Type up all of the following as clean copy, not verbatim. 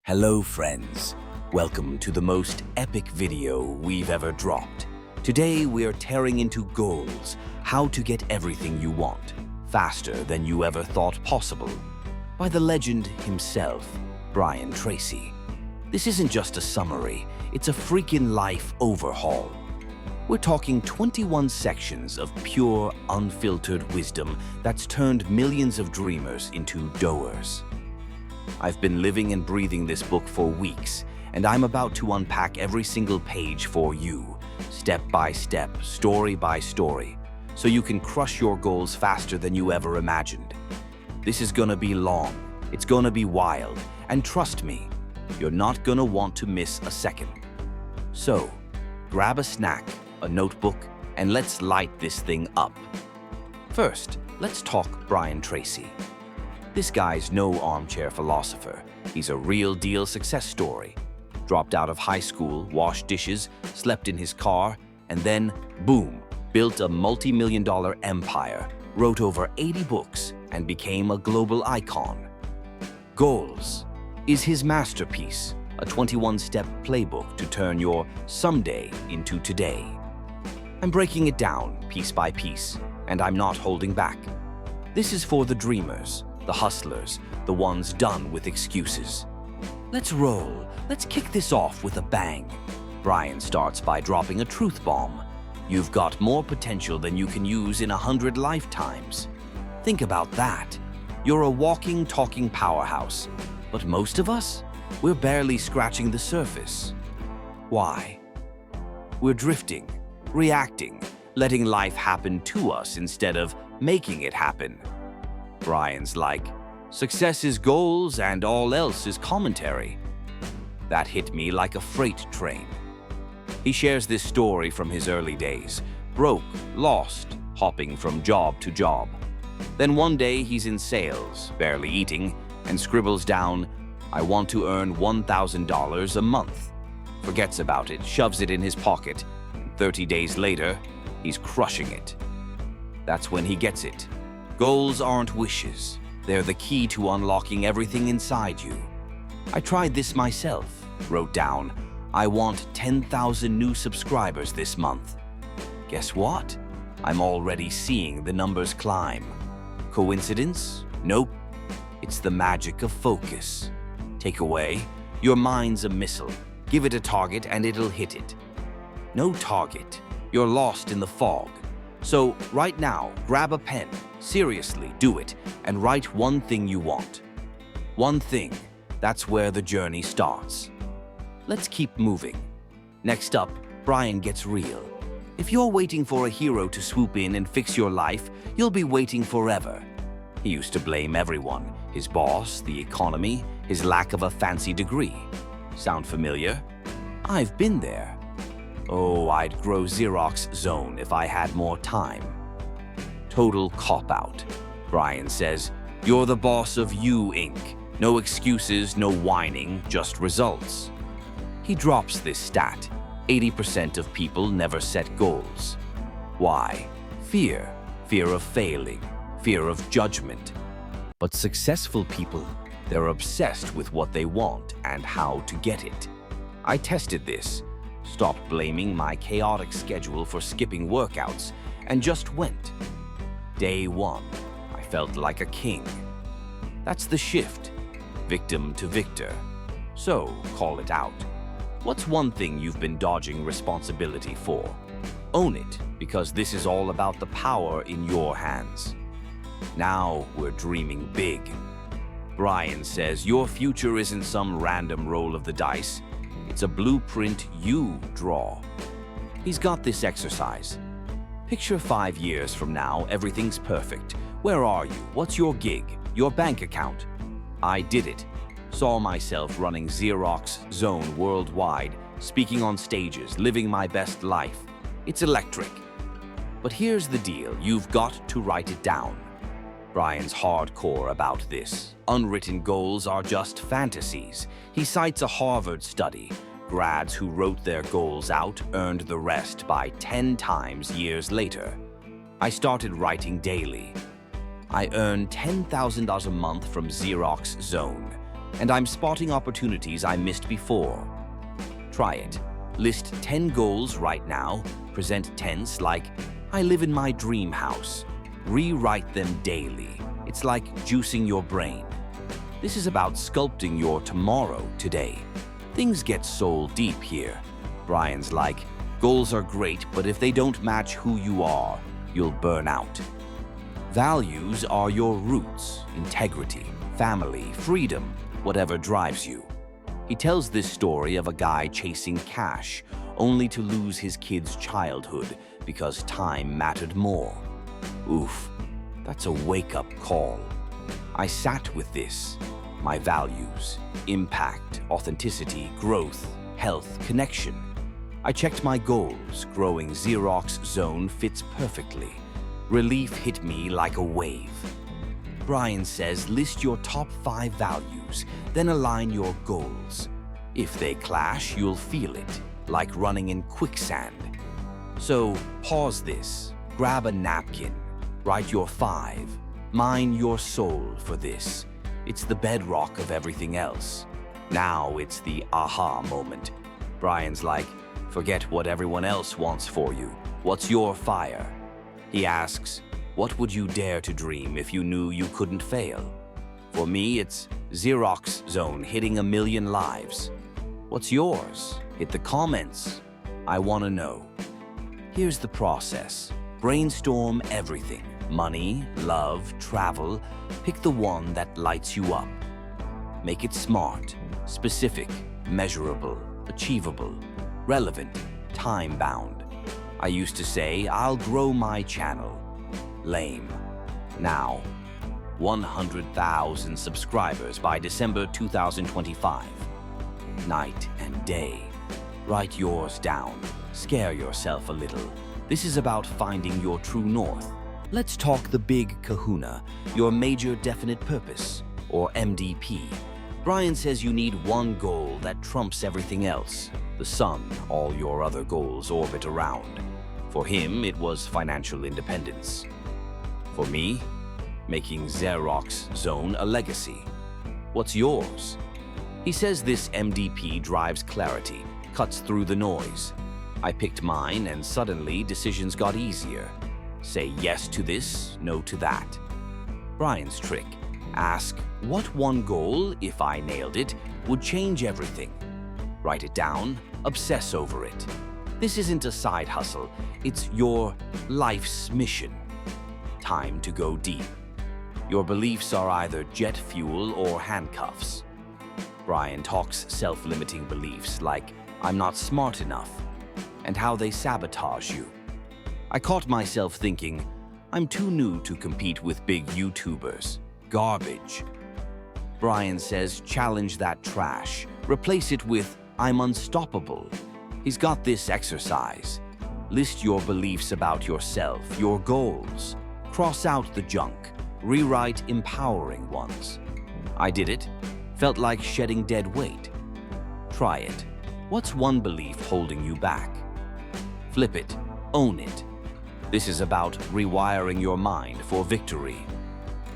Hello friends, welcome to the most epic video we've ever dropped. Today we're tearing into goals, how to get everything you want, faster than you ever thought possible, by the legend himself, Brian Tracy. This isn't just a summary, it's a freaking life overhaul. We're talking 21 sections of pure, unfiltered wisdom that's turned millions of dreamers into doers. I've been living and breathing this book for weeks, and I'm about to unpack every single page for you, step by step, story by story, so you can crush your goals faster than you ever imagined. This is gonna be long, it's gonna be wild, and trust me, you're not gonna want to miss a second. So, grab a snack, a notebook, and let's light this thing up. First, let's talk Brian Tracy. This guy's no armchair philosopher. He's a real-deal success story. Dropped out of high school, washed dishes, slept in his car, and then, boom, built a multi-million-dollar empire, wrote over 80 books, and became a global icon. Goals is his masterpiece, a 21-step playbook to turn your someday into today. I'm breaking it down piece by piece, and I'm not holding back. This is for the dreamers, the hustlers, the ones done with excuses. Let's roll. Let's kick this off with a bang. Brian starts by dropping a truth bomb. You've got more potential than you can use in 100 lifetimes. Think about that. You're a walking, talking powerhouse. But most of us, we're barely scratching the surface. Why? We're drifting, reacting, letting life happen to us instead of making it happen. Brian's like, success is goals and all else is commentary. That hit me like a freight train. He shares this story from his early days, broke, lost, hopping from job to job. Then one day he's in sales, barely eating, and scribbles down, "I want to earn $1,000 a month." Forgets about it, shoves it in his pocket, and 30 days later, he's crushing it. That's when he gets it. Goals aren't wishes. They're the key to unlocking everything inside you. I tried this myself. Wrote down, "I want 10,000 new subscribers this month." Guess what? I'm already seeing the numbers climb. Coincidence? Nope. It's the magic of focus. Takeaway: your mind's a missile. Give it a target and it'll hit it. No target. You're lost in the fog. So, right now, grab a pen, seriously, do it, and write one thing you want. One thing, that's where the journey starts. Let's keep moving. Next up, Brian gets real. If you're waiting for a hero to swoop in and fix your life, you'll be waiting forever. He used to blame everyone, his boss, the economy, his lack of a fancy degree. Sound familiar? I've been there. Oh, I'd grow Xerox Zone if I had more time. Total cop-out. Brian says, "You're the boss of you, Inc. No excuses, no whining, just results." He drops this stat. 80% of people never set goals. Why? Fear. Fear of failing. Fear of judgment. But successful people, they're obsessed with what they want and how to get it. I tested this. Stopped blaming my chaotic schedule for skipping workouts, and just went. Day 1, I felt like a king. That's the shift, victim to victor. So, call it out. What's one thing you've been dodging responsibility for? Own it, because this is all about the power in your hands. Now we're dreaming big. Brian says your future isn't some random roll of the dice. It's a blueprint you draw. He's got this exercise. Picture 5 years from now, everything's perfect. Where are you? What's your gig? Your bank account? I did it. Saw myself running Xerox Zone worldwide, speaking on stages, living my best life. It's electric. But here's the deal, you've got to write it down. Brian's hardcore about this. Unwritten goals are just fantasies. He cites a Harvard study. Grads who wrote their goals out earned the rest by 10 times years later. I started writing daily. I earn $10,000 a month from Xerox Zone. And I'm spotting opportunities I missed before. Try it. List 10 goals right now. Present tense like, I live in my dream house. Rewrite them daily. It's like juicing your brain. This is about sculpting your tomorrow today. Things get soul deep here. Brian's like, goals are great, but if they don't match who you are, you'll burn out. Values are your roots, integrity, family, freedom, whatever drives you. He tells this story of a guy chasing cash, only to lose his kid's childhood because time mattered more. Oof, that's a wake-up call. I sat with this. My values, impact, authenticity, growth, health, connection. I checked my goals. Growing Xerox Zone fits perfectly. Relief hit me like a wave. Brian says list your top 5 values, then align your goals. If they clash, you'll feel it, like running in quicksand. So pause this, grab a napkin, write your 5, mine your soul for this. It's the bedrock of everything else. Now it's the aha moment. Brian's like, forget what everyone else wants for you. What's your fire? He asks, what would you dare to dream if you knew you couldn't fail? For me, it's Xerox Zone hitting 1 million lives. What's yours? Hit the comments. I want to know. Here's the process. Brainstorm everything. Money, love, travel. Pick the one that lights you up. Make it smart, specific, measurable, achievable, relevant, time-bound. I used to say, I'll grow my channel. Lame. Now, 100,000 subscribers by December 2025. Night and day. Write yours down. Scare yourself a little. This is about finding your true north. Let's talk the big kahuna, your major definite purpose, or MDP. Brian says you need one goal that trumps everything else. The sun, all your other goals orbit around. For him, it was financial independence. For me, making Xerox Zone a legacy. What's yours? He says this MDP drives clarity, cuts through the noise. I picked mine and suddenly decisions got easier. Say yes to this, no to that. Brian's trick. Ask, what one goal, if I nailed it, would change everything? Write it down, obsess over it. This isn't a side hustle, it's your life's mission. Time to go deep. Your beliefs are either jet fuel or handcuffs. Brian talks self-limiting beliefs like, I'm not smart enough, and how they sabotage you. I caught myself thinking, I'm too new to compete with big YouTubers. Garbage. Brian says challenge that trash. Replace it with I'm unstoppable. He's got this exercise. List your beliefs about yourself, your goals. Cross out the junk. Rewrite empowering ones. I did it. Felt like shedding dead weight. Try it. What's one belief holding you back? Flip it. Own it. This is about rewiring your mind for victory.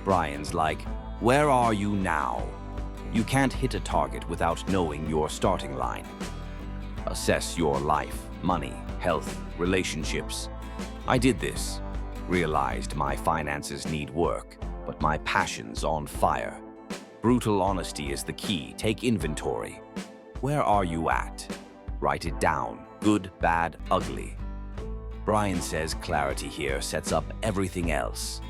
Brian's like, where are you now? You can't hit a target without knowing your starting line. Assess your life, money, health, relationships. I did this. Realized my finances need work, but my passion's on fire. Brutal honesty is the key. Take inventory. Where are you at? Write it down. Good, bad, ugly. Brian says clarity here sets up everything else.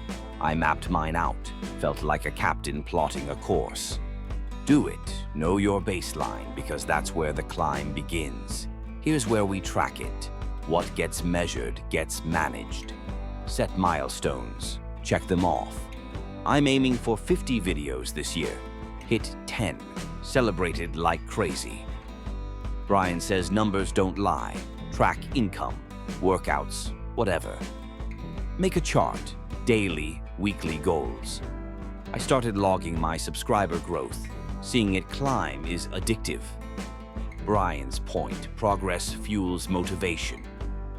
I mapped mine out, felt like a captain plotting a course. Do it, know your baseline, because that's where the climb begins. Here's where we track it. What gets measured gets managed. Set milestones, check them off. I'm aiming for 50 videos this year. Hit 10, celebrated like crazy. Brian says numbers don't lie. Track income, workouts, whatever. Make a chart, daily, weekly goals. I started logging my subscriber growth. Seeing it climb is addictive. Brian's point, progress fuels motivation.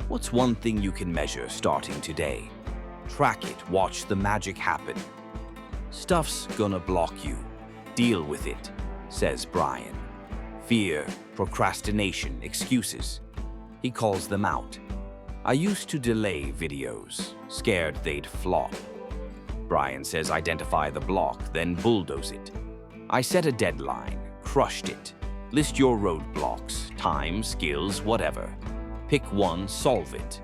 What's one thing you can measure starting today? Track it, watch the magic happen. Stuff's gonna block you. Deal with it. says Brian. Fear, procrastination, excuses. He calls them out. I used to delay videos, scared they'd flop. Brian says identify the block, then bulldoze it. I set a deadline, crushed it. List your roadblocks, time, skills, whatever. Pick one, solve it.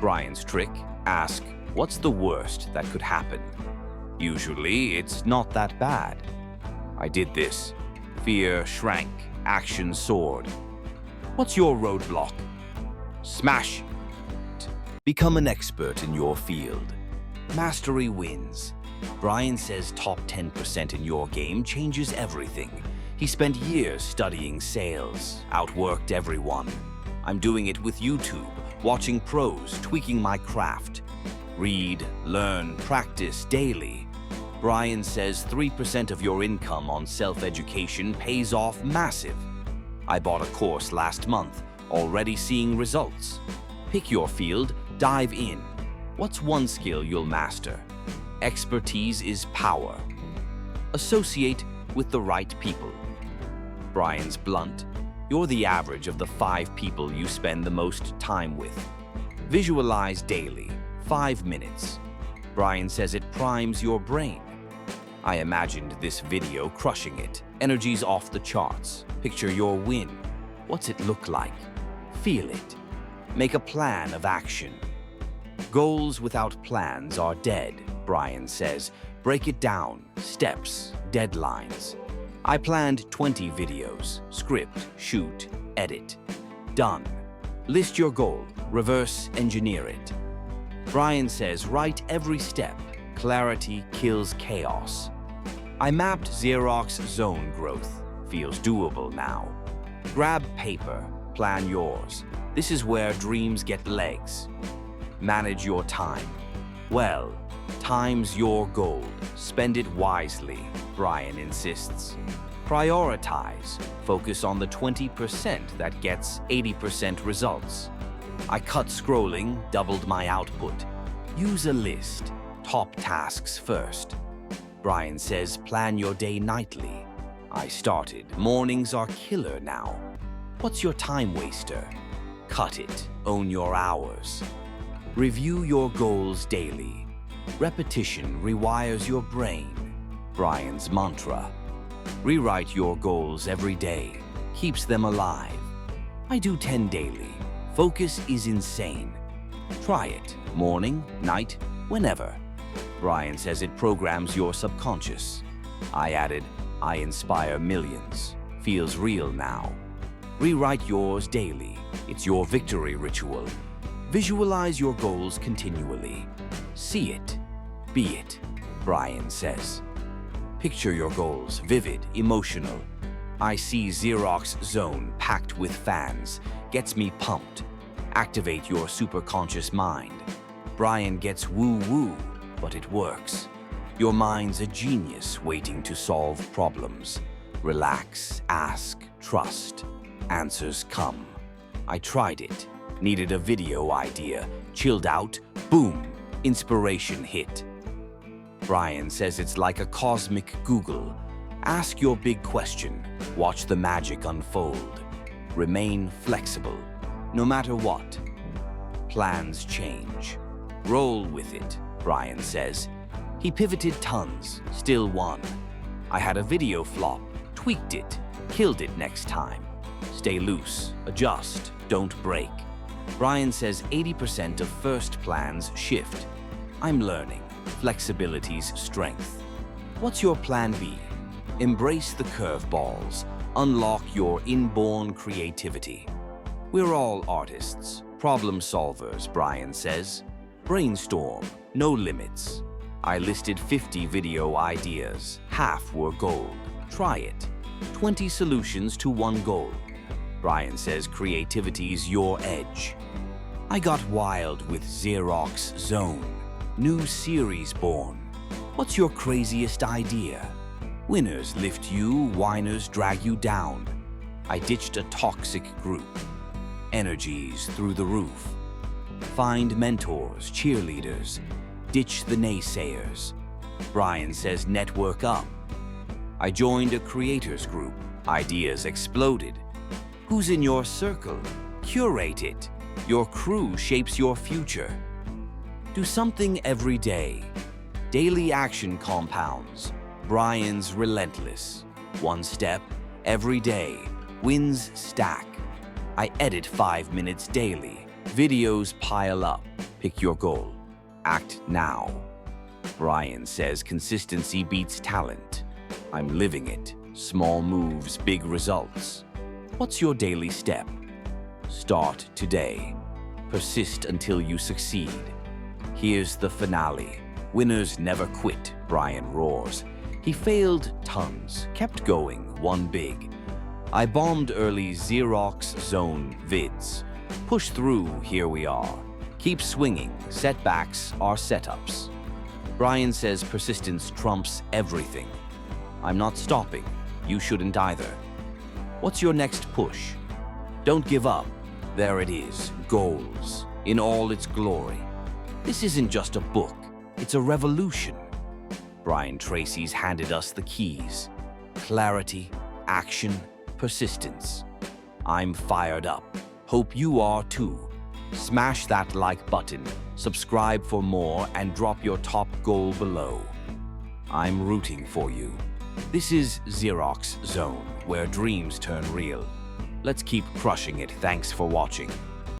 Brian's trick, ask, what's the worst that could happen? Usually, it's not that bad. I did this. Fear shrank, action soared. What's your roadblock? Smash it. Become an expert in your field. Mastery wins. Brian says top 10% in your game changes everything. He spent years studying sales, outworked everyone. I'm doing it with YouTube, watching pros, tweaking my craft. Read, learn, practice daily. Brian says 3% of your income on self-education pays off massive. I bought a course last month, already seeing results. Pick your field, dive in. What's one skill you'll master? Expertise is power. Associate with the right people. Brian's blunt. You're the average of the 5 people you spend the most time with. Visualize daily, 5 minutes. Brian says it primes your brain. I imagined this video crushing it. Energy's off the charts. Picture your win. What's it look like? Feel it. Make a plan of action. Goals without plans are dead, Brian says. Break it down. Steps, deadlines. I planned 20 videos. Script, shoot, edit. Done. List your goal. Reverse engineer it. Brian says write every step. Clarity kills chaos. I mapped Xerox Zone growth. Feels doable now. Grab paper. Plan yours. This is where dreams get legs. Manage your time. Well, time's your gold. Spend it wisely, Brian insists. Prioritize. Focus on the 20% that gets 80% results. I cut scrolling, doubled my output. Use a list. Top tasks first. Brian says plan your day nightly. I started. Mornings are killer now. What's your time waster? Cut it. Own your hours. Review your goals daily. Repetition rewires your brain. Brian's mantra. Rewrite your goals every day. Keeps them alive. I do 10 daily. Focus is insane. Try it. Morning, night, whenever. Brian says it programs your subconscious. I added, I inspire millions. Feels real now. Rewrite yours daily. It's your victory ritual. Visualize your goals continually. See it. Be it, Brian says. Picture your goals, vivid, emotional. I see Xerox Zone packed with fans. Gets me pumped. Activate your superconscious mind. Brian gets woo-woo, but it works. Your mind's a genius waiting to solve problems. Relax, ask, trust. Answers come. I tried it. Needed a video idea. Chilled out. Boom. Inspiration hit. Brian says it's like a cosmic Google. Ask your big question. Watch the magic unfold. Remain flexible. No matter what. Plans change. Roll with it, Brian says. He pivoted tons, still won. I had a video flop, tweaked it, killed it next time. Stay loose, adjust, don't break. Brian says 80% of first plans shift. I'm learning. Flexibility's strength. What's your plan B? Embrace the curveballs. Unlock your inborn creativity. We're all artists, problem solvers, Brian says. Brainstorm, no limits. I listed 50 video ideas. Half were gold. Try it. 20 solutions to one goal. Brian says creativity's your edge. I got wild with Xerox Zone. New series born. What's your craziest idea? Winners lift you, whiners drag you down. I ditched a toxic group. Energies through the roof. Find mentors, cheerleaders. Ditch the naysayers. Brian says network up. I joined a creators group. Ideas exploded. Who's in your circle? Curate it. Your crew shapes your future. Do something every day. Daily action compounds. Brian's relentless. One step, every day. Wins stack. I edit 5 minutes daily. Videos pile up. Pick your goal. Act now. Brian says consistency beats talent. I'm living it. Small moves, big results. What's your daily step? Start today. Persist until you succeed. Here's the finale. Winners never quit, Brian roars. He failed tons, kept going, won big. I bombed early Xerox Zone vids. Push through, here we are. Keep swinging, setbacks are setups. Brian says persistence trumps everything. I'm not stopping, you shouldn't either. What's your next push? Don't give up. There it is, Goals, in all its glory. This isn't just a book, it's a revolution. Brian Tracy's handed us the keys. Clarity, action, persistence. I'm fired up. Hope you are too. Smash that like button, subscribe for more, and drop your top goal below. I'm rooting for you. This is Xerox Zone, where dreams turn real. Let's keep crushing it. Thanks for watching.